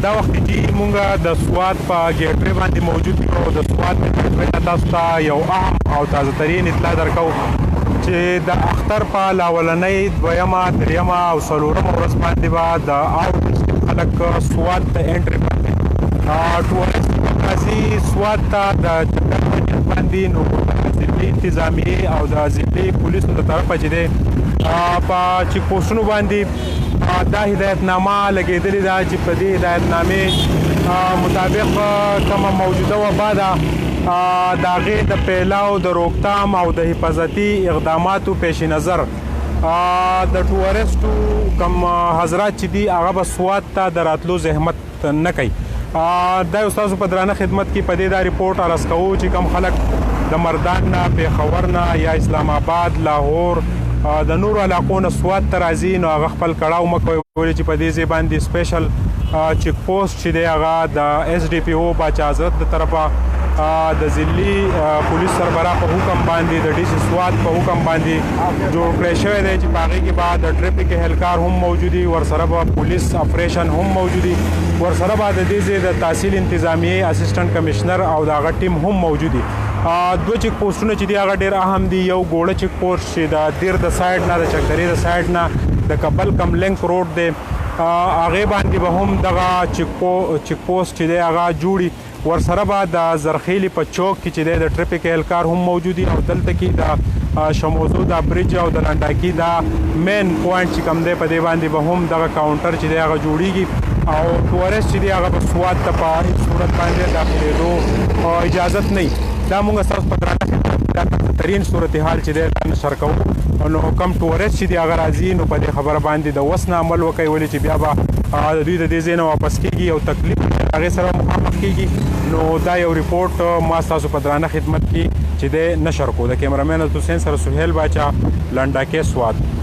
دا وخت چې مونږ د سوات په ګیټوې باندې موجود یو او د سوات د ګیټوې نه تاسو ته یو اهم او تازه ترین اطلاع درکو چې د اختر په لاولنۍ دویمه درېیمه او څلورمه ورځ باندې به د آوټ ډسټرکټ خلک سوات ته انټري باندې ټورسټ راځي سوات ته د چکر باندې نو د ضلعي انتظامیې او د ضلعي پولیسو د طرفه چې دی په چیک پوسټونو باندې دا هدایتنامه لګېدلې ده چې په دې هدایتنامې مطابق کومه موجوده وبا ده د هغې د پیلاو د روکتام او د حفاظتي اقداماتو پیش نظر د ټورسټو کوم حضرات چې دي هغه به سوات ته د راتلو زحمت نه کوي دا یو ستاسو په درانه خدمت کې په دې دا ریپورټ عرض کوو چې کوم خلک د مردان نه پېښور نه یا اسلام آباد لاهور د نورو علاقو نه سوات ته راځي نو هغه خپل کړاو مه کوئ ولې چې په دې ځای باندې سپیشل چیک پوسټ چې دی هغه د ایس ډي پي او باچا حضرت د طرفه د ضلعي پولیس سربراہ په حکم باندې د ډي سي سوات په حکم باندې جوړ کړی شوی دی چې په هغې کې به د ټریفک اهلکار هم موجودي ورسره به پولیس اپریشن هم موجودي ورسره به د دې ځای د تحصیل انتظامیې اسسټنټ کمشنر او د هغه ټیم هم موجودي دوه چیک پوسټونه چې دي هغه ډېر اهم دي یو ګوړه چیک پوسټ چې د دیر د سایډ نه د چکدرې د سایډ نه د کابل کم لینک روډ دی هغې باندې به هم دغه چیک پوسټ چې دی هغه جوړي ورسره به د زرخیلي په چوک کې چې دی د ټریفک اهلکار هم موجودي او دلته کې د شموزو د برج او د لنډاکي دا مین پوینټ چې کوم دی په دې باندې به هم دغه کاونټر چې دی هغه جوړیږي او ټورسټ چې دی هغه به سوات ته په هیڅ صورت باندې داخلېدو اجازت نه وي دا مونږ ستاسو په درانه خدمت ترین صورتحال چې دی نشر کوو نو کم ټورسټ چې دی هغه راځي نو په دې خبره باندې د وس نه عمل وکړي ولې چې بیا به د دوی د دې ځای نه واپس کېږي او تکلیف هغې سره مخامخ کېږي نو دا یو ریپورټ ما ستاسو په درانه خدمت کې چې دی نشر کوو د کیمرامین حسین سره سهیل باچا لنډاکې سوات